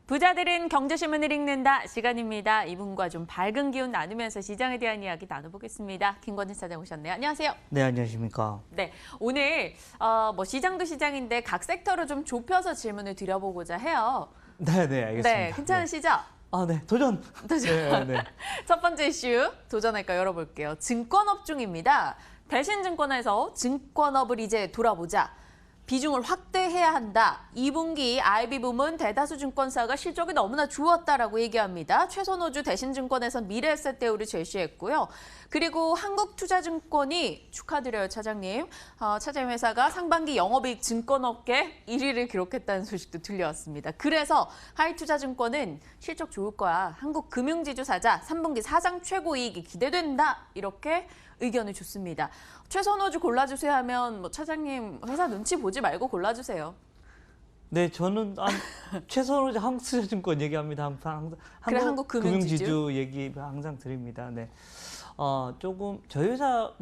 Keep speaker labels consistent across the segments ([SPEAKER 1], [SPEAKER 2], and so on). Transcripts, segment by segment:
[SPEAKER 1] 부자들은 경제신문을 읽는다 시간입니다. 이분과 좀 밝은 기운 나누면서 시장에 대한 이야기 나눠보겠습니다. 김건희 사장 오셨네요. 안녕하세요.
[SPEAKER 2] 네, 안녕하십니까.
[SPEAKER 1] 네, 오늘 시장도 시장인데 각 섹터로 좀 좁혀서 질문을 드려보고자 해요.
[SPEAKER 2] 네, 알겠습니다.
[SPEAKER 1] 네, 괜찮으시죠?
[SPEAKER 2] 네, 도전. 네.
[SPEAKER 1] 첫 번째 이슈 도전할까 열어볼게요. 증권업종입니다. 대신증권에서 증권업을 이제 돌아보자. 비중을 확대해야 한다. 2분기 IB 부문 대다수 증권사가 실적이 너무나 좋았다라고 얘기합니다. 최선호주 대신증권에서 미래에셋 대우를 제시했고요. 그리고 한국투자증권이 축하드려요, 차장님. 차장님 회사가 상반기 영업이익 증권업계 1위를 기록했다는 소식도 들려왔습니다. 그래서 하이투자증권은 실적 좋을 거야. 한국금융지주 사자 3분기 사상 최고이익이 기대된다. 이렇게 의견을 줬습니다. 최선호주 골라주세요 하면 차장님 회사 눈치 보지 말고 골라주세요.
[SPEAKER 2] 네, 저는 최선호주 한국투자증권 얘기합니다. 항상
[SPEAKER 1] 그래, 한국금융지주
[SPEAKER 2] 얘기 항상 드립니다. 네. 조금 저희 회사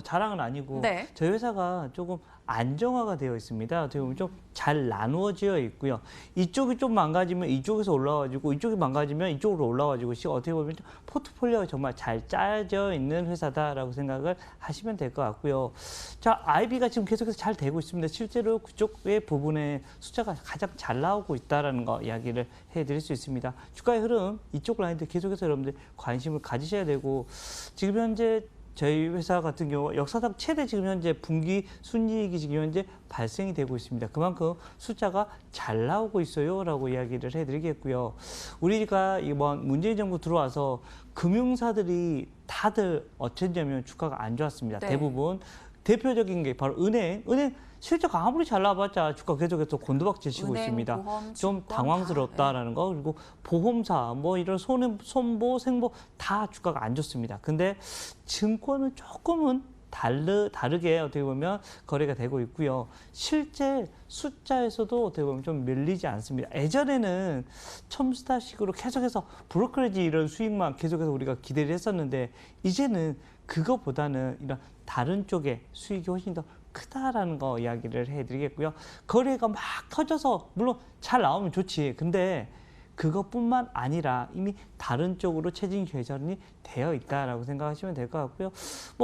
[SPEAKER 2] 자랑은 아니고
[SPEAKER 1] 네.
[SPEAKER 2] 저희 회사가 조금 안정화가 되어 있습니다. 어떻게 보면 좀 잘 나누어져 있고요. 이쪽이 좀 망가지면 이쪽에서 올라와가지고 이쪽이 망가지면 이쪽으로 올라와가지고 어떻게 보면 포트폴리오가 정말 잘 짜져 있는 회사다라고 생각을 하시면 될 것 같고요. 자, IB가 지금 계속해서 잘 되고 있습니다. 실제로 그쪽의 부분의 숫자가 가장 잘 나오고 있다라는 거 이야기를 해드릴 수 있습니다. 주가의 흐름 이쪽 라인들 계속해서 여러분들 관심을 가지셔야 되고 지금 현재 저희 회사 같은 경우 역사상 최대 지금 현재 분기 순이익이 지금 현재 발생이 되고 있습니다. 그만큼 숫자가 잘 나오고 있어요라고 이야기를 해드리겠고요. 우리가 이번 문재인 정부 들어와서 금융사들이 다들 어쨌냐면 주가가 안 좋았습니다.
[SPEAKER 1] 네.
[SPEAKER 2] 대부분 대표적인 게 바로 은행 실적 아무리 잘 나와봤자 주가 계속해서 곤두박질 치고 있습니다.
[SPEAKER 1] 보험,
[SPEAKER 2] 좀 당황스럽다라는 거. 그리고 보험사, 이런 손보, 생보 다 주가가 안 좋습니다. 근데 증권은 조금은 다르게 어떻게 보면 거래가 되고 있고요. 실제 숫자에서도 어떻게 보면 좀 밀리지 않습니다. 예전에는 첨스타식으로 계속해서 브로커리지 이런 수익만 계속해서 우리가 기대를 했었는데 이제는 그거보다는 이런 다른 쪽의 수익이 훨씬 더 크다라는 거 이야기를 해드리겠고요. 거래가 막 터져서 물론 잘 나오면 좋지. 근데 그것뿐만 아니라 이미 다른 쪽으로 체증 개선이 되어 있다라고 생각하시면 될 것 같고요.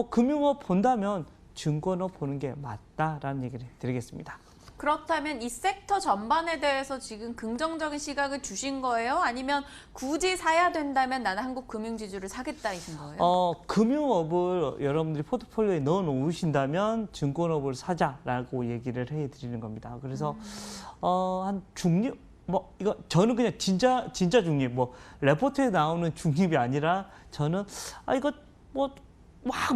[SPEAKER 2] 금융업 본다면 증권업 보는 게 맞다라는 얘기를 드리겠습니다.
[SPEAKER 1] 그렇다면 이 섹터 전반에 대해서 지금 긍정적인 시각을 주신 거예요? 아니면 굳이 사야 된다면 나는 한국금융지주를 사겠다이신 거예요?
[SPEAKER 2] 금융업을 여러분들이 포트폴리오에 넣어 놓으신다면 증권업을 사자라고 얘기를 해드리는 겁니다. 그래서 한 중립 이거 저는 그냥 진짜 중립 레포트에 나오는 중립이 아니라 저는 이거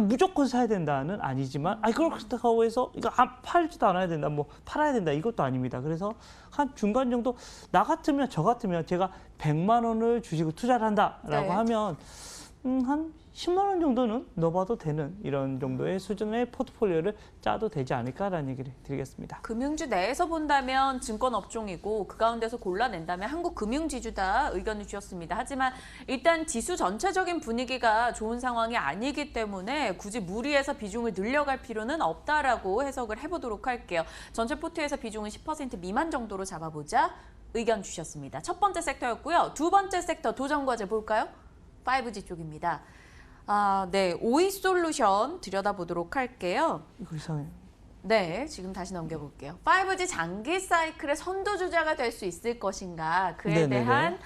[SPEAKER 2] 무조건 사야 된다는 아니지만 그렇다고 해서 이거 팔지도 않아야 된다 팔아야 된다 이것도 아닙니다. 그래서 한 중간 정도 저 같으면 제가 100만 원을 주식을 투자를 한다라고
[SPEAKER 1] 네.
[SPEAKER 2] 하면 한 10만 원 정도는 넣어봐도 되는 이런 정도의 수준의 포트폴리오를 짜도 되지 않을까라는 얘기를 드리겠습니다.
[SPEAKER 1] 금융주 내에서 본다면 증권업종이고 그 가운데서 골라낸다면 한국금융지주다 의견을 주셨습니다. 하지만 일단 지수 전체적인 분위기가 좋은 상황이 아니기 때문에 굳이 무리해서 비중을 늘려갈 필요는 없다라고 해석을 해보도록 할게요. 전체 포트에서 비중은 10% 미만 정도로 잡아보자 의견 주셨습니다. 첫 번째 섹터였고요. 두 번째 섹터 도전과제 볼까요? 5G 쪽입니다. 네, 오이솔루션 들여다보도록 할게요.
[SPEAKER 2] 이거 이상해.
[SPEAKER 1] 네, 지금 다시 넘겨볼게요. 5G 장기 사이클의 선두주자가 될 수 있을 것인가 그에
[SPEAKER 2] 네네네.
[SPEAKER 1] 대한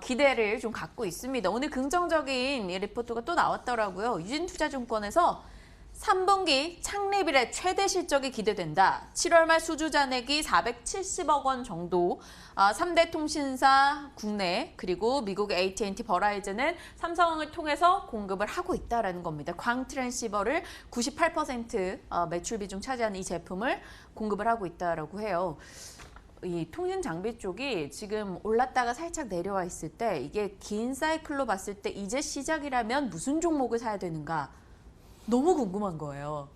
[SPEAKER 1] 기대를 좀 갖고 있습니다. 오늘 긍정적인 리포트가 또 나왔더라고요. 유진투자증권에서 3분기 창립 이래 최대 실적이 기대된다. 7월 말 수주잔액이 470억 원 정도. 3대 통신사 국내 그리고 미국 AT&T 버라이즌은 삼성을 통해서 공급을 하고 있다라는 겁니다. 광 트랜시버를 98% 매출 비중 차지하는 이 제품을 공급을 하고 있다라고 해요. 이 통신 장비 쪽이 지금 올랐다가 살짝 내려와 있을 때 이게 긴 사이클로 봤을 때 이제 시작이라면 무슨 종목을 사야 되는가? 너무 궁금한 거예요.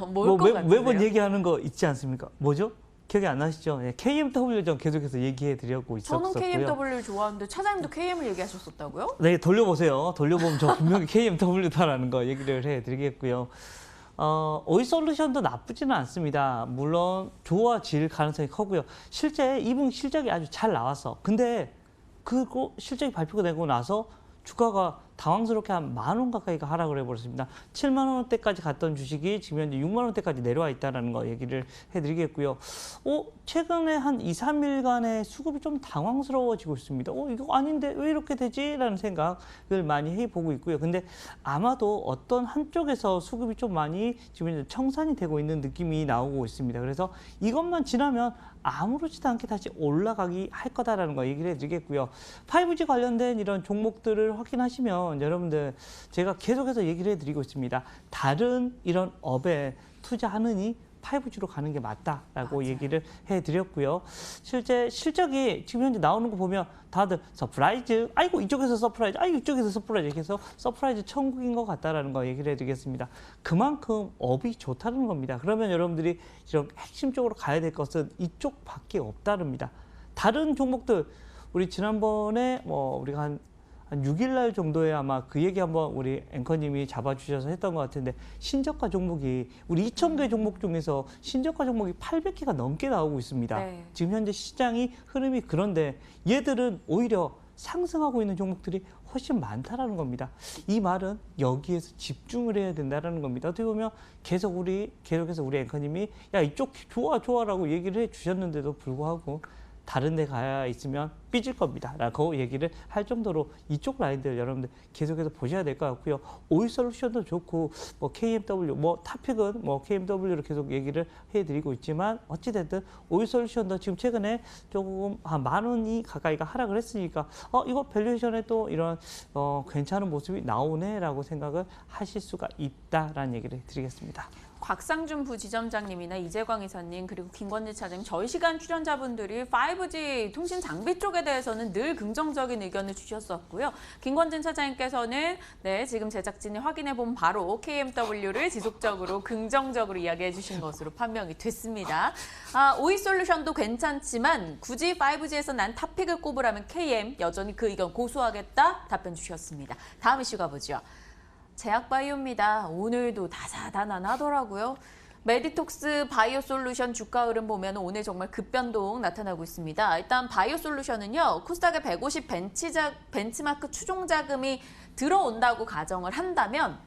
[SPEAKER 1] 뭘 것 같으세요?
[SPEAKER 2] 매번 얘기하는 거 있지 않습니까? 뭐죠? 기억이 안 나시죠? KMW 전 계속해서 얘기해 드리고 있었고요.
[SPEAKER 1] 저는 KMW를 좋아하는데 차장님도 KM을 얘기하셨었다고요?
[SPEAKER 2] 네, 돌려보세요. 돌려보면 저 분명히 KMW다라는 거 얘기를 해드리겠고요. 오이솔루션도 나쁘지는 않습니다. 물론 좋아질 가능성이 크고요. 실제 이분 실적이 아주 잘 나왔어. 근데 그거 실적이 발표가 되고 나서 주가가 당황스럽게 한 10,000원 가까이가 하락을 해버렸습니다. 7만 원대까지 갔던 주식이 지금 현재 6만 원대까지 내려와 있다는 거 얘기를 해드리겠고요. 최근에 한 2, 3일간의 수급이 좀 당황스러워지고 있습니다. 이거 아닌데 왜 이렇게 되지? 라는 생각을 많이 해보고 있고요. 근데 아마도 어떤 한쪽에서 수급이 좀 많이 지금 현재 청산이 되고 있는 느낌이 나오고 있습니다. 그래서 이것만 지나면 아무렇지도 않게 다시 올라가기 할 거다라는 거 얘기를 해드리겠고요. 5G 관련된 이런 종목들을 확인하시면 여러분들 제가 계속해서 얘기를 해드리고 있습니다. 다른 이런 업에 투자하느니 5G로 가는 게 맞다라고
[SPEAKER 1] 맞아요.
[SPEAKER 2] 얘기를 해드렸고요. 실제 실적이 지금 현재 나오는 거 보면 다들 서프라이즈, 아이고 이쪽에서 서프라이즈, 아이고 이쪽에서 서프라이즈 이렇게 해서 서프라이즈 천국인 것 같다라는 거 얘기를 해드리겠습니다. 그만큼 업이 좋다는 겁니다. 그러면 여러분들이 이런 핵심적으로 가야 될 것은 이쪽밖에 없다릅니다. 다른 종목들 우리 지난번에 우리가 한 6일 날 정도에 아마 그 얘기 한번 우리 앵커님이 잡아주셔서 했던 것 같은데 신저가 종목이 우리 2,000개 종목 중에서 신저가 종목이 800개가 넘게 나오고 있습니다.
[SPEAKER 1] 네.
[SPEAKER 2] 지금 현재 시장이 흐름이 그런데 얘들은 오히려 상승하고 있는 종목들이 훨씬 많다라는 겁니다. 이 말은 여기에서 집중을 해야 된다는 겁니다. 어떻게 보면 계속해서 우리 앵커님이 야 이쪽 좋아라고 얘기를 해주셨는데도 불구하고 다른 데 가야 있으면 삐질 겁니다 라고 얘기를 할 정도로 이쪽 라인들 여러분들 계속해서 보셔야 될 것 같고요. 오일솔루션도 좋고 KMW 탑픽은 KMW로 계속 얘기를 해드리고 있지만 어찌됐든 오일솔루션도 지금 최근에 조금 한 10,000원이 가까이가 하락을 했으니까 이거 밸류에이션에 또 이런 괜찮은 모습이 나오네 라고 생각을 하실 수가 있다라는 얘기를 드리겠습니다.
[SPEAKER 1] 곽상준 부지점장님이나 이재광 이사님 그리고 김건지 차장님 저희 시간 출연자분들이 5G 통신 장비 쪽에 대해서는 늘 긍정적인 의견을 주셨었고요. 김건진 차장님께서는 지금 제작진이 확인해본 바로 KMW를 지속적으로 긍정적으로 이야기해 주신 것으로 판명이 됐습니다. 오이솔루션도 괜찮지만 굳이 5G에서 난 탑픽을 꼽으라면 KM 여전히 그 의견 고수하겠다 답변 주셨습니다. 다음 이슈 가보죠. 제약바이오입니다. 오늘도 다사다난하더라고요. 메디톡스 바이오솔루션 주가 흐름 보면 오늘 정말 급변동 나타나고 있습니다. 일단 바이오솔루션은요. 코스닥의 150 벤치마크 추종 자금이 들어온다고 가정을 한다면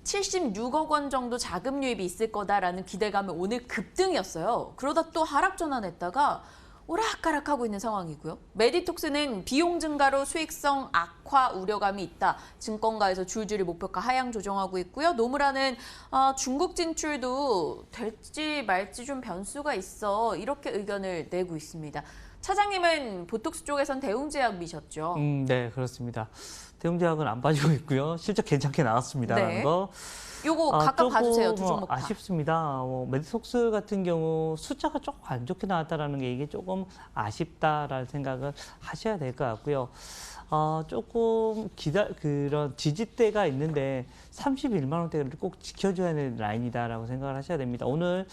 [SPEAKER 1] 76억 원 정도 자금 유입이 있을 거다라는 기대감이 오늘 급등이었어요. 그러다 또 하락 전환했다가 오락가락하고 있는 상황이고요. 메디톡스는 비용 증가로 수익성 악화 우려감이 있다. 증권가에서 줄줄이 목표가 하향 조정하고 있고요. 노무라는 중국 진출도 될지 말지 좀 변수가 있어. 이렇게 의견을 내고 있습니다. 차장님은 보톡스 쪽에선 대웅제약 미셨죠?
[SPEAKER 2] 네, 그렇습니다. 대웅제약은 안 빠지고 있고요. 실적 괜찮게 나왔습니다.
[SPEAKER 1] 네.
[SPEAKER 2] 거.
[SPEAKER 1] 요거 각각 봐주세요. 두 종목 다.
[SPEAKER 2] 아쉽습니다. 메디톡스 같은 경우 숫자가 조금 안 좋게 나왔다는 게 이게 조금 아쉽다라는 생각을 하셔야 될 것 같고요. 조금 그런 지지대가 있는데 31만 원대를 꼭 지켜줘야 되는 라인이다라고 생각을 하셔야 됩니다. 오늘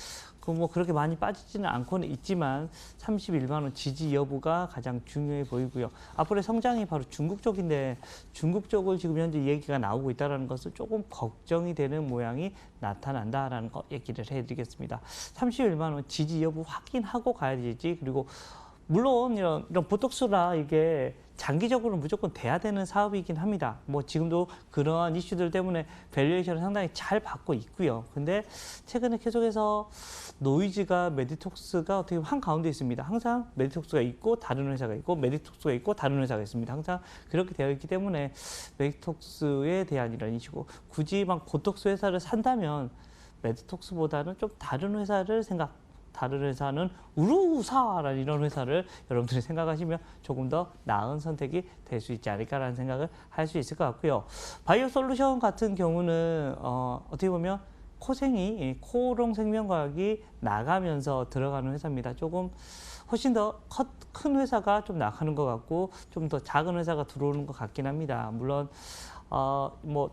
[SPEAKER 2] 그렇게 많이 빠지지는 않고는 있지만 31만 원 지지 여부가 가장 중요해 보이고요. 앞으로의 성장이 바로 중국 쪽인데 중국 쪽을 지금 현재 얘기가 나오고 있다는 것은 조금 걱정이 되는 모양이 나타난다라는 거 얘기를 해드리겠습니다. 31만 원 지지 여부 확인하고 가야 되지. 그리고 물론 이런 보톡스라 이게 장기적으로 무조건 돼야 되는 사업이긴 합니다. 지금도 그러한 이슈들 때문에 밸류에이션을 상당히 잘 받고 있고요. 근데 최근에 계속해서 노이즈가 메디톡스가 어떻게 보면 한가운데 있습니다. 항상 메디톡스가 있고 다른 회사가 있고 메디톡스가 있고 다른 회사가 있습니다. 항상 그렇게 되어 있기 때문에 메디톡스에 대한 이런 이슈고 굳이 보톡스 회사를 산다면 메디톡스보다는 좀 다른 회사를 다른 회사는 우루사라는 이런 회사를 여러분들이 생각하시면 조금 더 나은 선택이 될 수 있지 않을까라는 생각을 할 수 있을 것 같고요. 바이오솔루션 같은 경우는 어떻게 보면 코롱 생명과학이 나가면서 들어가는 회사입니다. 조금 훨씬 더 큰 회사가 좀 나가는 것 같고 좀 더 작은 회사가 들어오는 것 같긴 합니다. 물론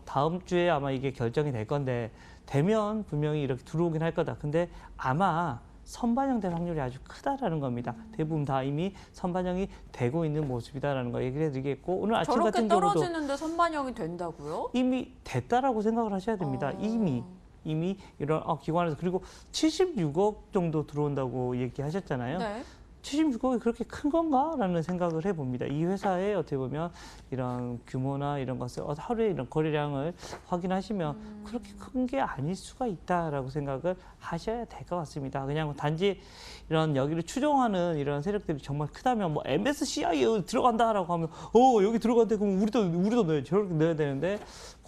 [SPEAKER 2] 다음 주에 아마 이게 결정이 될 건데 되면 분명히 이렇게 들어오긴 할 거다. 근데 아마 선반영될 확률이 아주 크다라는 겁니다. 대부분 다 이미 선반영이 되고 있는 모습이다라는 거 얘기를 해드리겠고 오늘 아침 같은
[SPEAKER 1] 저렇게
[SPEAKER 2] 경우도
[SPEAKER 1] 떨어지는데 선반영이 된다고요?
[SPEAKER 2] 이미 됐다라고 생각을 하셔야 됩니다. 이미 이미 이런 기관에서 그리고 76억 정도 들어온다고 얘기하셨잖아요.
[SPEAKER 1] 네.
[SPEAKER 2] 76억이 그렇게 큰 건가라는 생각을 해봅니다. 이 회사의 어떻게 보면 이런 규모나 이런 것을 하루에 이런 거래량을 확인하시면 그렇게 큰 게 아닐 수가 있다라고 생각을 하셔야 될 것 같습니다. 그냥 단지 이런 여기를 추종하는 이런 세력들이 정말 크다면 뭐 MSCI에 들어간다라고 하면 여기 들어간대 그럼 우리도 넣어야 저렇게 넣어야 되는데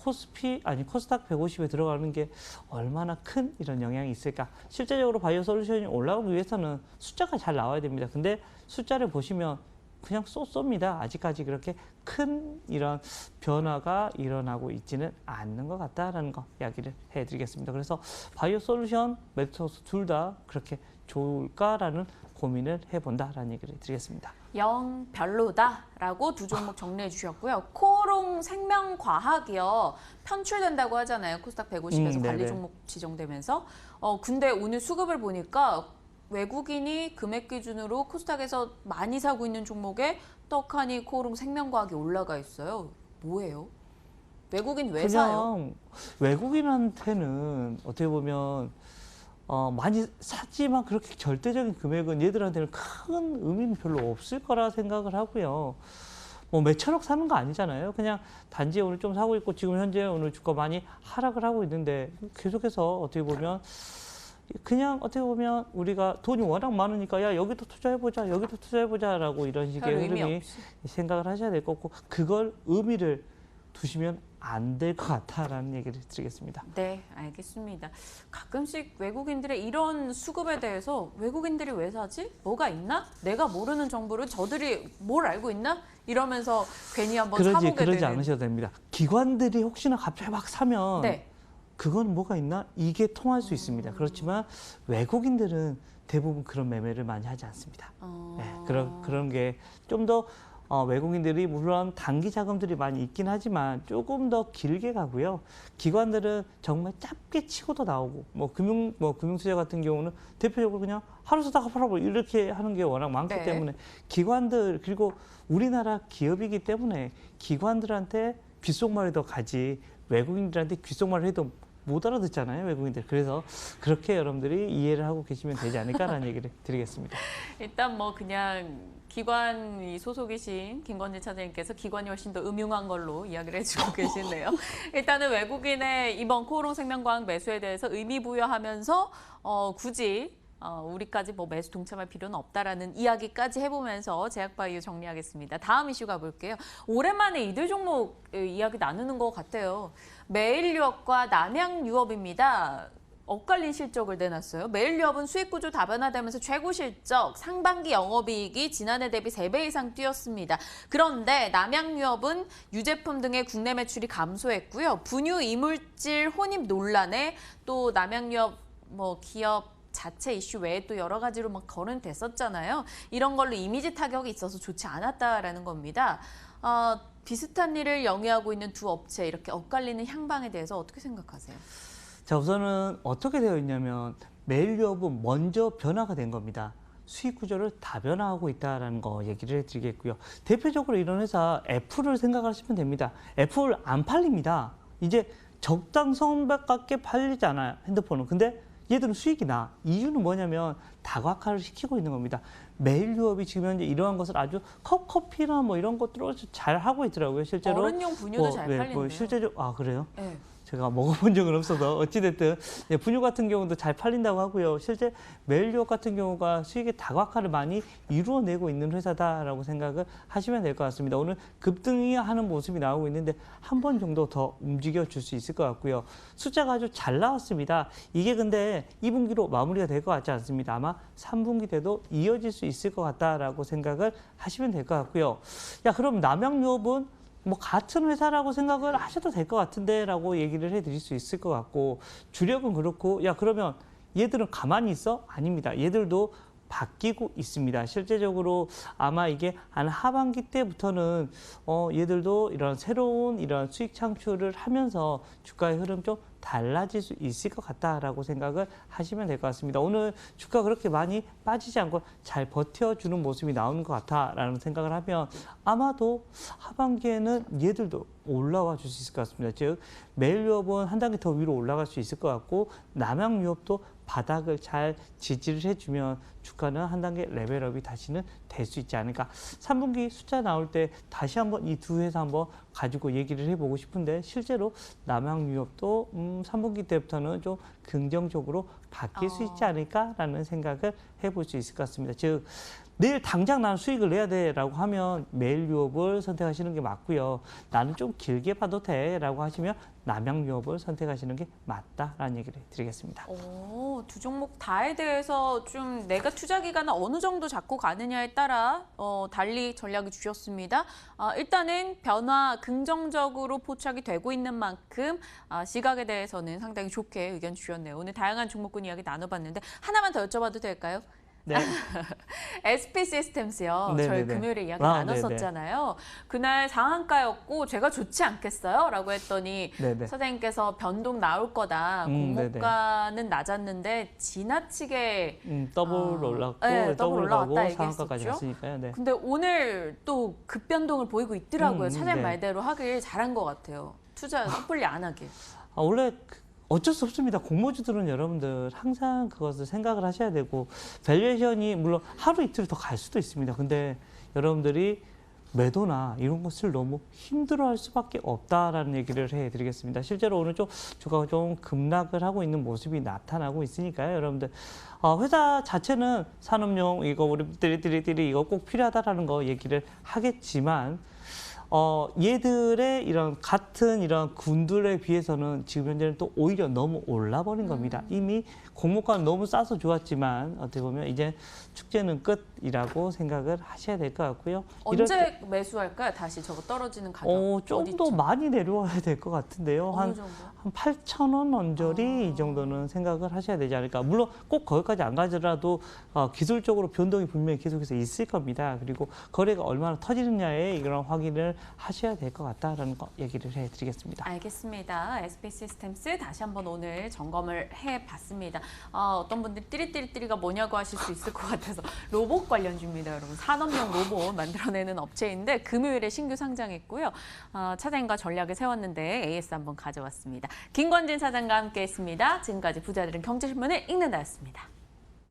[SPEAKER 2] 코스닥 150에 들어가는 게 얼마나 큰 이런 영향이 있을까? 실제적으로 바이오 솔루션이 올라오기 위해서는 숫자가 잘 나와야 됩니다. 근데 숫자를 보시면 그냥 쏘쏘입니다. 아직까지 그렇게 큰 이런 변화가 일어나고 있지는 않는 것 같다라는 거 이야기를 해드리겠습니다. 그래서 바이오 솔루션, 메타버스 둘 다 그렇게 좋을까라는 고민을 해본다라는 얘기를 드리겠습니다.
[SPEAKER 1] 영 별로다라고 두 종목 정리해 주셨고요. 코오롱 생명과학이요. 편출된다고 하잖아요. 코스닥 150에서 관리
[SPEAKER 2] 네네.
[SPEAKER 1] 종목 지정되면서. 근데 오늘 수급을 보니까 외국인이 금액 기준으로 코스닥에서 많이 사고 있는 종목에 떡하니 코오롱 생명과학이 올라가 있어요. 뭐예요? 외국인 왜 사요?
[SPEAKER 2] 그냥 외국인한테는 어떻게 보면 많이 샀지만 그렇게 절대적인 금액은 얘들한테는 큰 의미는 별로 없을 거라 생각을 하고요. 뭐 몇천억 사는 거 아니잖아요. 그냥 단지 오늘 좀 사고 있고 지금 현재 오늘 주가 많이 하락을 하고 있는데 계속해서 어떻게 보면 그냥 어떻게 보면 우리가 돈이 워낙 많으니까 야 여기도 투자해보자 여기도 투자해보자라고 이런
[SPEAKER 1] 별
[SPEAKER 2] 식의
[SPEAKER 1] 의미
[SPEAKER 2] 흐름이
[SPEAKER 1] 없이.
[SPEAKER 2] 생각을 하셔야 될 거고 그걸 의미를 두시면 안 될 것 같다라는 얘기를 드리겠습니다.
[SPEAKER 1] 네, 알겠습니다. 가끔씩 외국인들의 이런 수급에 대해서 외국인들이 왜 사지? 뭐가 있나? 내가 모르는 정보를 저들이 뭘 알고 있나? 이러면서 괜히 한번 사보게
[SPEAKER 2] 그러지
[SPEAKER 1] 되는.
[SPEAKER 2] 않으셔도 됩니다. 기관들이 혹시나 갑자기 막 사면
[SPEAKER 1] 네.
[SPEAKER 2] 그건 뭐가 있나? 이게 통할 수 있습니다. 그렇지만 외국인들은 대부분 그런 매매를 많이 하지 않습니다. 네, 그런 게 좀 더 외국인들이 물론 단기 자금들이 많이 있긴 하지만 조금 더 길게 가고요. 기관들은 정말 짧게 치고도 나오고 금융투자 같은 경우는 대표적으로 그냥 하루 쓰다가 팔아버리고 이렇게 하는 게 워낙 많기
[SPEAKER 1] 네.
[SPEAKER 2] 때문에 기관들 그리고 우리나라 기업이기 때문에 기관들한테 귓속말이 더 가지 외국인들한테 귓속말을 해도 못 알아듣잖아요, 외국인들. 그래서 그렇게 여러분들이 이해를 하고 계시면 되지 않을까라는 얘기를 드리겠습니다.
[SPEAKER 1] 일단 뭐 그냥 기관 소속이신 김건진 차장님께서 기관이 훨씬 더 음흉한 걸로 이야기를 해주고 계시네요. 일단은 외국인의 이번 코오롱 생명과학 매수에 대해서 의미 부여하면서 굳이 우리까지 뭐 매수 동참할 필요는 없다라는 이야기까지 해보면서 제약바이오 정리하겠습니다. 다음 이슈 가볼게요. 오랜만에 이들 종목 이야기 나누는 것 같아요. 매일유업과 남양유업입니다. 엇갈린 실적을 내놨어요. 매일유업은 수익 구조 다변화되면서 최고 실적, 상반기 영업이익이 지난해 대비 3배 이상 뛰었습니다. 그런데 남양유업은 유제품 등의 국내 매출이 감소했고요. 분유 이물질 혼입 논란에 또 남양유업 기업 자체 이슈 외에 또 여러 가지로 막 거론됐었잖아요. 이런 걸로 이미지 타격이 있어서 좋지 않았다라는 겁니다. 비슷한 일을 영위하고 있는 두 업체 이렇게 엇갈리는 향방에 대해서 어떻게 생각하세요?
[SPEAKER 2] 자, 우선은 어떻게 되어 있냐면 매일유업은 먼저 변화가 된 겁니다. 수익 구조를 다변화하고 있다는 거 얘기를 해드리겠고요. 대표적으로 이런 회사 애플을 생각하시면 됩니다. 애플 안 팔립니다. 이제 적당선밖에 팔리지 않아요, 핸드폰은. 근데 얘들은 수익이 나. 이유는 뭐냐면 다각화를 시키고 있는 겁니다. 매일유업이 지금 현재 이러한 것을 아주 컵커피나 이런 것들을 잘 하고 있더라고요. 실제로
[SPEAKER 1] 어른용 분유도 잘 팔리는데요.
[SPEAKER 2] 실제로 그래요?
[SPEAKER 1] 네.
[SPEAKER 2] 제가 먹어본 적은 없어서 어찌됐든 분유 같은 경우도 잘 팔린다고 하고요. 실제 매일유업 같은 경우가 수익의 다각화를 많이 이루어내고 있는 회사다라고 생각을 하시면 될 것 같습니다. 오늘 급등이 하는 모습이 나오고 있는데 한 번 정도 더 움직여 줄 수 있을 것 같고요. 숫자가 아주 잘 나왔습니다. 이게 근데 2분기로 마무리가 될 것 같지 않습니다. 아마 3분기 때도 이어질 수 있을 것 같다라고 생각을 하시면 될 것 같고요. 그럼 남양유업은 같은 회사라고 생각을 하셔도 될 것 같은데 라고 얘기를 해드릴 수 있을 것 같고 주력은 그렇고 그러면 얘들은 가만히 있어? 아닙니다. 얘들도 바뀌고 있습니다. 실제적으로 아마 이게 한 하반기 때부터는 얘들도 이런 새로운 이런 수익 창출을 하면서 주가의 흐름 좀 달라질 수 있을 것 같다라고 생각을 하시면 될 것 같습니다. 오늘 주가 그렇게 많이 빠지지 않고 잘 버텨주는 모습이 나오는 것 같다라는 생각을 하면 아마도 하반기에는 얘들도 올라와 줄 수 있을 것 같습니다. 즉 매일 유업은 한 단계 더 위로 올라갈 수 있을 것 같고 남양 유업도 바닥을 잘 지지를 해주면 주가는 한 단계 레벨업이 다시는 될 수 있지 않을까. 3분기 숫자 나올 때 다시 한번 이 두 회사 한번 가지고 얘기를 해보고 싶은데 실제로 남양 유업도 3분기 때부터는 좀 긍정적으로 바뀔 수 있지 않을까라는 생각을 해볼 수 있을 것 같습니다. 즉 내일 당장 나는 수익을 내야 돼라고 하면 매일 유업을 선택하시는 게 맞고요. 나는 좀 길게 봐도 돼라고 하시면 남양 유업을 선택하시는 게 맞다라는 얘기를 드리겠습니다.
[SPEAKER 1] 두 종목 다에 대해서 좀 내가 투자 기간을 어느 정도 잡고 가느냐에 따라 달리 전략을 주셨습니다. 일단은 변화 긍정적으로 포착이 되고 있는 만큼 시각에 대해서는 상당히 좋게 의견 주셨네요. 오늘 다양한 종목군 이야기 나눠봤는데 하나만 더 여쭤봐도 될까요?
[SPEAKER 2] 네.
[SPEAKER 1] SP 시스템스요.
[SPEAKER 2] 네네네.
[SPEAKER 1] 저희 금요일에 이야기
[SPEAKER 2] 네네.
[SPEAKER 1] 나눴었잖아요. 그날 상한가였고 제가 좋지 않겠어요? 라고 했더니
[SPEAKER 2] 네네.
[SPEAKER 1] 사장님께서 변동 나올 거다. 공모가는 낮았는데 지나치게
[SPEAKER 2] 더블 올랐고
[SPEAKER 1] 네,
[SPEAKER 2] 더블 가고
[SPEAKER 1] 올라왔다
[SPEAKER 2] 상한가까지
[SPEAKER 1] 얘기했었죠.
[SPEAKER 2] 갔으니까요. 네.
[SPEAKER 1] 근데 오늘 또 급변동을 보이고 있더라고요. 사장님
[SPEAKER 2] 네.
[SPEAKER 1] 말대로 하길 잘한 것 같아요. 투자 섣불리 안 하길.
[SPEAKER 2] 원래 어쩔 수 없습니다. 공모주들은 여러분들 항상 그것을 생각을 하셔야 되고 밸류에이션이 물론 하루 이틀 더 갈 수도 있습니다. 근데 여러분들이 매도나 이런 것을 너무 힘들어할 수밖에 없다라는 얘기를 해드리겠습니다. 실제로 오늘 좀 주가가 좀 급락을 하고 있는 모습이 나타나고 있으니까요. 여러분들 회사 자체는 산업용 이거 우리 띠리띠리 이거 꼭 필요하다라는 거 얘기를 하겠지만 얘들의 이런 같은 이런 군들에 비해서는 지금 현재는 또 오히려 너무 올라버린 겁니다. 이미 공모가는 너무 싸서 좋았지만 어떻게 보면 이제 축제는 끝이라고 생각을 하셔야 될 것 같고요.
[SPEAKER 1] 언제 매수할까요? 다시 저거 떨어지는 가격?
[SPEAKER 2] 좀 더 많이 내려와야 될 것 같은데요.
[SPEAKER 1] 어느 정도?
[SPEAKER 2] 한 8,000원 언저리 이 정도는 생각을 하셔야 되지 않을까. 물론 꼭 거기까지 안 가더라도 기술적으로 변동이 분명히 계속해서 있을 겁니다. 그리고 거래가 얼마나 터지느냐에 이런 확인을 하셔야 될 것 같다라는 거 얘기를 해드리겠습니다.
[SPEAKER 1] 알겠습니다. SP 시스템스 다시 한번 오늘 점검을 해봤습니다. 어떤 분들이 띠리띠리띠리가 뭐냐고 하실 수 있을 것 같아서 로봇 관련주입니다. 여러분 산업용 로봇 만들어내는 업체인데 금요일에 신규 상장했고요. 차장님과 전략을 세웠는데 AS 한번 가져왔습니다. 김권진 사장과 함께했습니다. 지금까지 부자들은 경제신문을 읽는다였습니다.